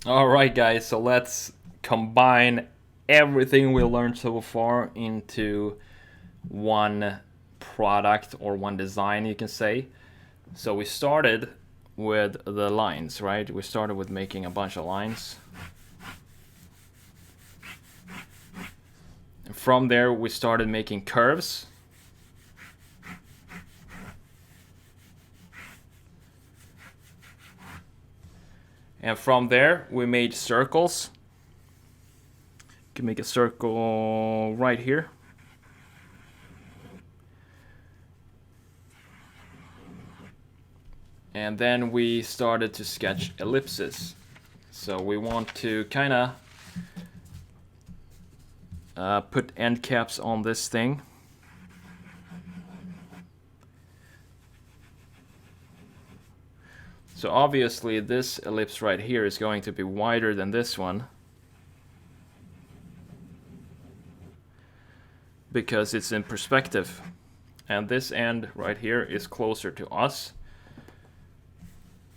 Alright guys, so let's combine everything we learned so far into one product or one design, you can say. So we started with the lines, right? We started with making a bunch of lines. And from there we started making curves. And from there we made circles. You can make a circle right here. And then we started to sketch ellipses. So we want to kind of put end caps on this thing. So obviously this ellipse right here is going to be wider than this one, because it's in perspective. And this end right here is closer to us.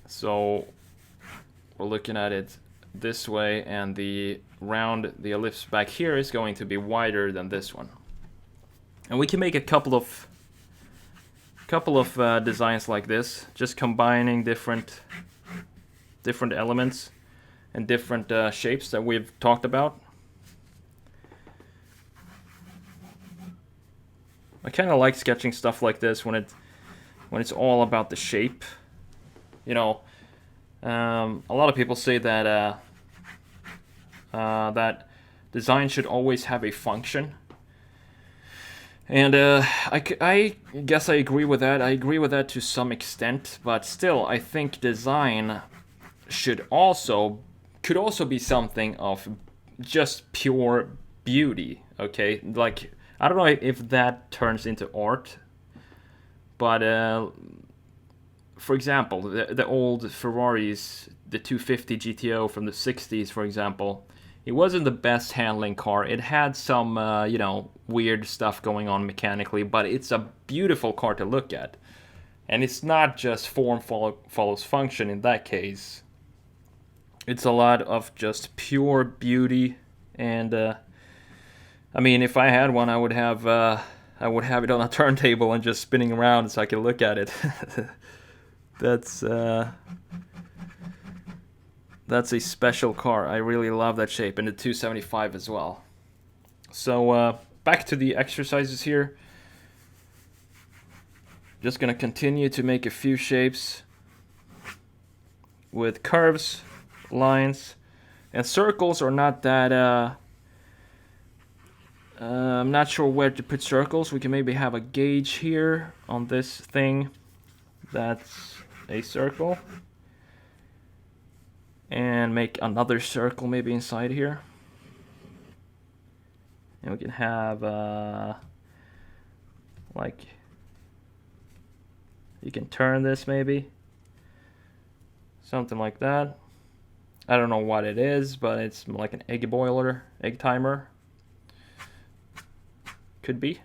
So we're looking at it this way, and the ellipse back here is going to be wider than this one. And we can make a couple of designs like this, just combining different elements and different shapes that we've talked about. I kind of like sketching stuff like this when it's all about the shape. You know, a lot of people say that that design should always have a function. And I guess I agree with that. I agree with that to some extent, but still, I think design could also be something of just pure beauty. Okay, like I don't know if that turns into art, but for example, the old Ferraris, the 250 GTO from the 60s, for example, it wasn't the best handling car. It had some, weird stuff going on mechanically, but it's a beautiful car to look at. And it's not just form follows function in that case. It's a lot of just pure beauty. And I mean, if I had one, I would have it on a turntable and just spinning around so I could look at it. That's a special car. I really love that shape, and the 275 as well. So back to the exercises here. Just gonna continue to make a few shapes with curves, lines, and circles are not that. I'm not sure where to put circles. We can maybe have a gauge here on this thing. That's a circle. And make another circle maybe inside here. And we can have like, you can turn this maybe, something like that. I don't know what it is, but it's like an egg boiler, egg timer. Could be.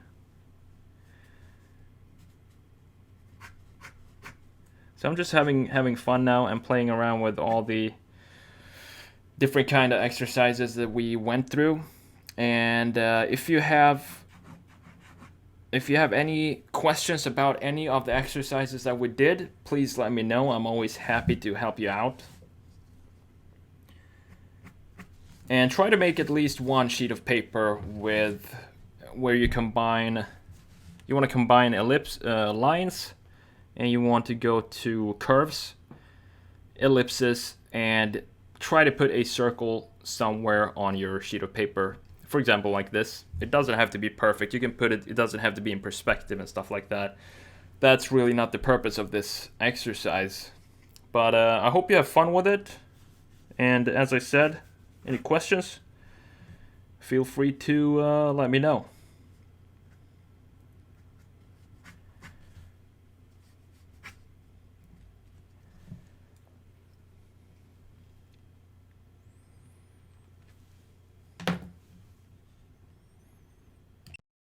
So I'm just having fun now and playing around with all the different kind of exercises that we went through. And if you have any questions about any of the exercises that we did, please let me know. I'm always happy to help you out. And try to make at least one sheet of paper with where you want to combine ellipse lines, and you want to go to curves, ellipses, and try to put a circle somewhere on your sheet of paper. For example, like this. It doesn't have to be perfect. You can put it doesn't have to be in perspective and stuff like that. That's really not the purpose of this exercise. But I hope you have fun with it. And as I said, any questions? Feel free to let me know.